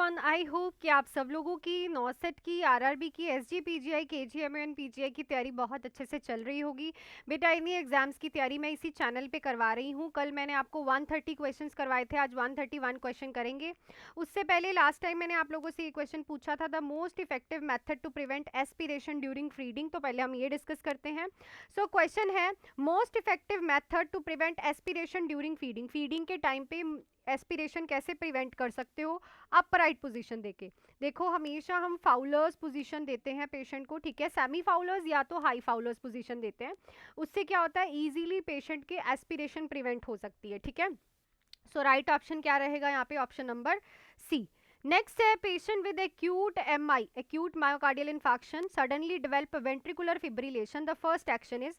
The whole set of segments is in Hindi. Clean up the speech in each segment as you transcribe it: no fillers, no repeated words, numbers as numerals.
एवरीवन, आई होप कि आप सब लोगों की नॉसेट की, आरआरबी की, एसजीपीजीआई, केजीएमएन पीजीआई की तैयारी बहुत अच्छे से चल रही होगी। बेटा इन्हीं एग्जाम्स की तैयारी मैं इसी चैनल पे करवा रही हूँ। कल मैंने आपको 130 क्वेश्चंस करवाए थे, आज 131 क्वेश्चन करेंगे। उससे पहले लास्ट टाइम मैंने आप लोगों से ये क्वेश्चन पूछा था, the most effective method to prevent aspiration during feeding. तो पहले हम ये डिस्कस करते हैं। सो क्वेश्चन है, most effective method to prevent aspiration during feeding. Feeding के टाइम पे एस्पिरेशन कैसे प्रिवेंट कर सकते हो? अपराइट पोजीशन देके। देखो हमेशा हम फाउलर्स पोजीशन देते हैं पेशेंट को, ठीक है, सेमी फाउलर्स या तो हाई फाउलर्स पोजीशन देते हैं। उससे क्या होता है, इजीली पेशेंट के एस्पिरेशन प्रिवेंट हो सकती है, ठीक है। सो राइट ऑप्शन क्या रहेगा यहाँ पे? Option number C. नेक्स्ट है, patient with acute MI, acute myocardial infarction, suddenly develop ventricular fibrillation, the first action is.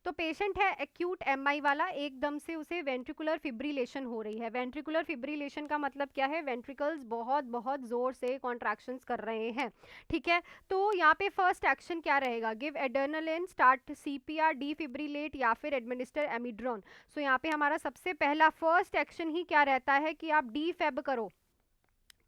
तो पेशेंट है एक्यूट एमआई वाला, एकदम से उसे वेंट्रिकुलर फिब्रिलेशन हो रही है। वेंट्रिकुलर फिब्रिलेशन का मतलब क्या है? वेंट्रिकल्स बहुत बहुत जोर से कॉन्ट्रैक्शंस कर रहे हैं, ठीक है। तो यहाँ पे फर्स्ट एक्शन क्या रहेगा? गिव एड्रेनालिन, स्टार्ट सीपीआर, डिफिब्रिलेट या फिर एडमिनिस्टर एमिड्रॉन। सो यहाँ पे हमारा सबसे पहला फर्स्ट एक्शन ही क्या रहता है कि आप डीफेब करो,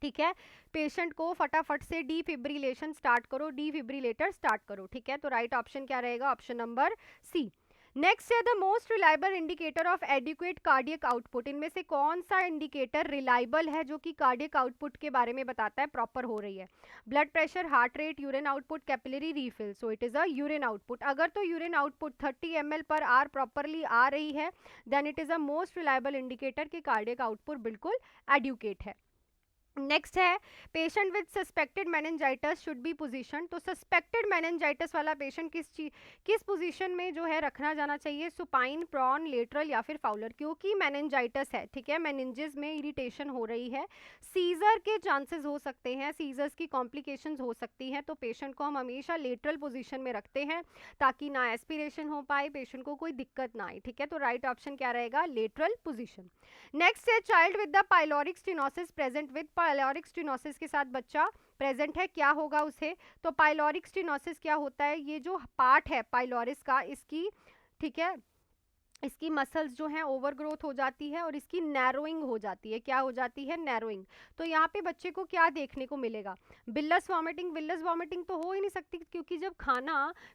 ठीक है। पेशेंट को फटाफट से डीफिब्रिलेशन स्टार्ट करो, डीफिब्रिलेटर स्टार्ट करो, ठीक है। तो राइट ऑप्शन क्या रहेगा? Option number C. नेक्स्ट है, the most reliable indicator of adequate cardiac output. इनमें से कौन सा इंडिकेटर रिलायबल है जो कि कार्डियक आउटपुट के बारे में बताता है प्रॉपर हो रही है? Blood pressure, heart rate, urine output, capillary refill. So it is a urine output. अगर तो urine output 30 ml per hour properly आ रही है, then it is a most reliable indicator कि कार्डियक आउटपुट बिल्कुल एडुकेट है। नेक्स्ट है, patient with suspected meningitis should be position. तो सस्पेक्टेड मेनिंजाइटिस वाला पेशेंट किस पोजीशन में जो है रखना जाना चाहिए? सुपाइन, प्रॉन, लेटरल या फिर फाउलर, क्योंकि मेनिंजाइटिस है, ठीक है, मेनिंजेस में इरिटेशन हो रही है, सीजर के चांसेस हो सकते हैं, सीजर्स की कॉम्प्लिकेशंस हो सकती हैं। तो पेशेंट को हम हमेशा लेटरल पोजीशन में रखते हैं ताकि ना एस्पिरेशन हो पाए, पेशेंट को कोई दिक्कत ना आए, ठीक है। तो राइट ऑप्शन क्या रहेगा? Lateral position. नेक्स्ट है, child with the pyloric stenosis present with, pyloric stenosis के साथ बच्चा प्रेजेंट है, क्या होगा उसे? तो पाइलोरिक स्टेनोसिस क्या होता है? ये जो पार्ट है पाइलोरिस का, इसकी, ठीक है, इसकी मसल्स जो हैं ओवर ग्रोथ हो जाती है और इसकी नैरोइंग हो जाती है। क्या हो जाती है? नैरोइंग। तो यहाँ पे बच्चे को क्या देखने को मिलेगा? बिल्लस वॉमिटिंग। बिल्लस वॉमिटिंग तो हो ही नहीं सकती, क्योंकि जब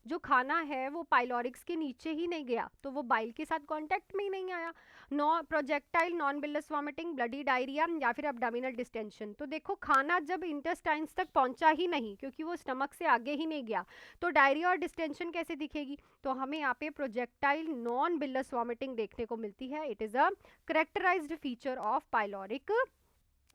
जो खाना है वो पाइलोरिक्स के नीचे ही नहीं गया, तो वो बाइल के साथ कांटेक्ट में ही नहीं आया। Projectile non bilious vomiting, bloody diarrhoea या फिर एब्डोमिनल डिस्टेंशन। तो देखो खाना जब इंटेस्टाइन्स तक पहुंचा ही नहीं, क्योंकि वो स्टमक से आगे ही नहीं गया, तो डायरिया और डिस्टेंशन कैसे दिखेगी? तो हमें यहाँ पे प्रोजेक्टाइल नॉन बिलस वॉमिटिंग देखने को मिलती है। It is a characterized feature of pyloric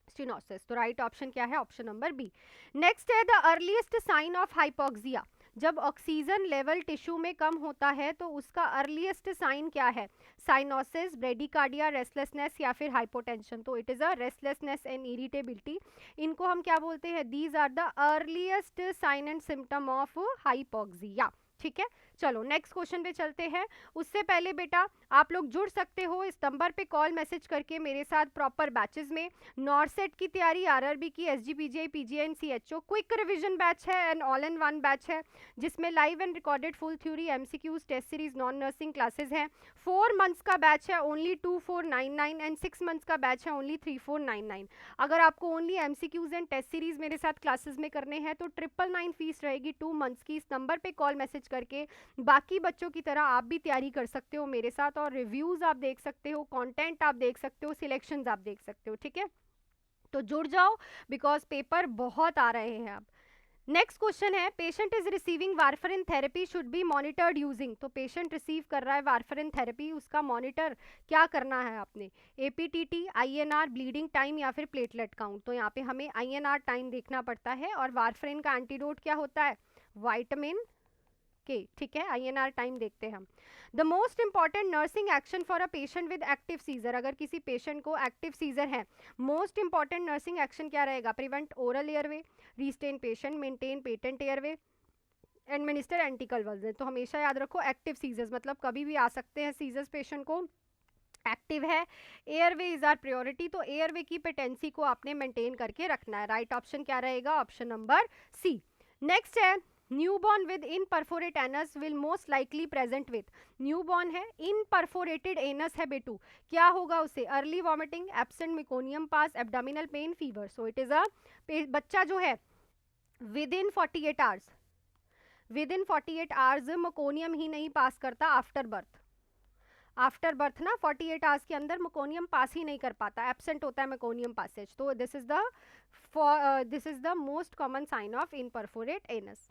stenosis. तो राइट ऑप्शन क्या है? Option number B. नेक्स्ट है, the earliest sign of hypoxia. जब ऑक्सीजन लेवल टिश्यू में कम होता है तो उसका अर्लीस्ट साइन क्या है? साइनोसिस, ब्रेडिकार्डिया, रेस्टलेसनेस या फिर हाइपोटेंशन। तो it is a restlessness and irritability. इनको हम क्या बोलते हैं? These are the earliest sign and symptom of hypoxia, ठीक है। चलो नेक्स्ट क्वेश्चन पे चलते हैं। उससे पहले बेटा आप लोग जुड़ सकते हो इस नंबर पे कॉल मैसेज करके मेरे साथ प्रॉपर बैचेस में। नॉर्सेट की तैयारी, आरआरबी की, SGPGI, PGI, CHO, quick revision batch है and all in one batch है, जिसमें live and recorded full theory, MCQs, test series, non nursing classes हैं। 4 मंथ्स का बैच है ओनली 2499 एंड 6 मंथ्स का बैच है ओनली 3499। अगर आपको only MCQs and test series मेरे साथ क्लासेस में करने हैं तो 999 फीस रहेगी 2 मंथ्स की। इस नंबर पे कॉल मैसेज करके बाकी बच्चों की तरह आप भी तैयारी कर सकते हो मेरे साथ, और रिव्यूज आप देख सकते हो, कंटेंट आप देख सकते हो, सिलेक्शंस आप देख सकते हो, ठीक है। तो जुड़ जाओ, बिकॉज पेपर बहुत आ रहे हैं अब। नेक्स्ट क्वेश्चन है, patient is receiving warfarin therapy should be monitored using. तो पेशेंट रिसीव कर रहा है वारफरिन थेरेपी, उसका मॉनिटर क्या करना है आपने? एपीटीटी, आईएनआर, ब्लीडिंग टाइम या फिर प्लेटलेट काउंट। तो यहाँ पे हमें आईएनआर टाइम देखना पड़ता है, और वारफरिन का एंटीडोट क्या होता है? विटामिन के, ठीक है। आईएनआर टाइम देखते हैं हम। The most important nursing action for a patient with active seizure. अगर किसी पेशेंट को एक्टिव सीजर है, मोस्ट इंपॉर्टेंट नर्सिंग एक्शन क्या रहेगा? Prevent oral airway, restrain patient, maintain patent airway, administer anticonvulsant. तो हमेशा याद रखो एक्टिव सीजर्स मतलब कभी भी आ सकते हैं सीजर्स पेशेंट को, एक्टिव है, एयरवे इज आर प्रायोरिटी। तो एयरवे की पेटेंसी को आपने मेंटेन करके रखना है। राइट ऑप्शन क्या रहेगा? Option number C. नेक्स्ट है, newborn with imperforate anus will most likely present with, newborn है, इन परफोरेटेड एनस है बेटू, क्या होगा उसे, early vomiting, absent meconium pass, abdominal pain, fever. So it is a, बच्चा जो है within 48 hours, within 48 hours meconium ही नहीं पास करता आफ्टर बर्थ, आफ्टर बर्थ ना 48 आवर्स के अंदर मकोनियम पास ही नहीं कर पाता, एब्सेंट होता है मकोनियम पासेज। तो this is the most common sign of imperforate anus.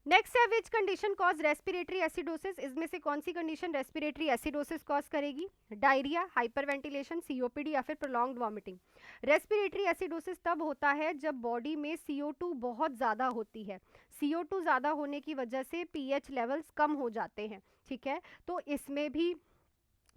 Next है which condition cause respiratory acidosis, इसमें से कौन सी कंडीशन रेस्पिरेटरी एसिडोसिस कॉज करेगी, डायरिया, हाइपरवेंटिलेशन, सीओपीडी या फिर प्रोलॉन्ग्ड वॉमिटिंग। रेस्पिरेटरी एसिडोसिस तब होता है जब बॉडी में CO2 बहुत ज़्यादा होती है, CO2 ज़्यादा होने की वजह से पीएच लेवल्स कम हो जाते हैं, ठीक है। तो इसमें भी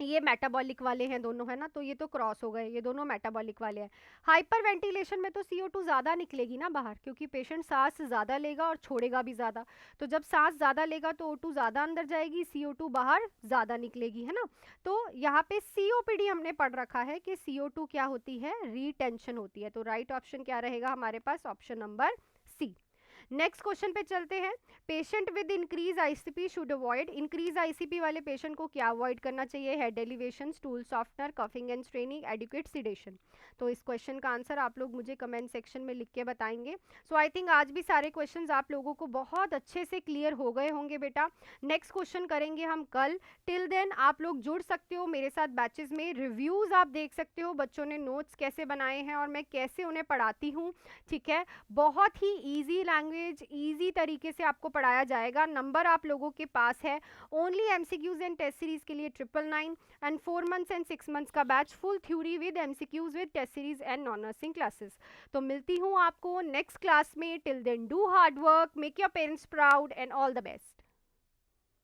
ये मेटाबॉलिक वाले हैं दोनों, है ना, तो ये तो क्रॉस हो गए, ये दोनों मेटाबॉलिक वाले हैं। हाइपर वेंटिलेशन में तो CO2 ज़्यादा निकलेगी ना बाहर, क्योंकि पेशेंट सांस ज़्यादा लेगा और छोड़ेगा भी ज़्यादा, तो जब सांस ज़्यादा लेगा तो O2 ज़्यादा अंदर जाएगी, CO2 बाहर ज़्यादा निकलेगी, है ना। तो यहाँ पे COPD हमने पढ़ रखा है कि CO2 क्या होती है, रिटेंशन होती है। तो राइट ऑप्शन क्या रहेगा हमारे पास, option number C. Next question पे चलते हैं, patient with increase ICP should avoid, increase ICP वाले पेशेंट को क्या अवॉइड करना चाहिए, head elevation, stool softener, coughing and straining, adequate sedation. तो इस क्वेश्चन का आंसर आप लोग मुझे कमेंट सेक्शन में लिख के बताएंगे। सो आई थिंक आज भी सारे क्वेश्चंस आप लोगों को बहुत अच्छे से क्लियर हो गए होंगे बेटा। नेक्स्ट क्वेश्चन करेंगे हम कल, टिल देन आप लोग जुड़ सकते हो मेरे साथ बैचेस में, रिव्यूज आप देख सकते हो बच्चों ने नोट्स कैसे बनाए हैं और मैं कैसे उन्हें पढ़ाती हूँ, ठीक है। बहुत ही ईजी लैंग्वेज, इजी तरीके से आपको पढ़ाया जाएगा। नंबर आप लोगों के पास है only MCQs and test series के लिए 999 एंड 4 मंथ्स एंड 6 मंथ्स का batch full theory with MCQs with test series and non nursing classes. तो मिलती हूँ आपको नेक्स्ट क्लास में, till then do hard work, make your parents proud and all the best.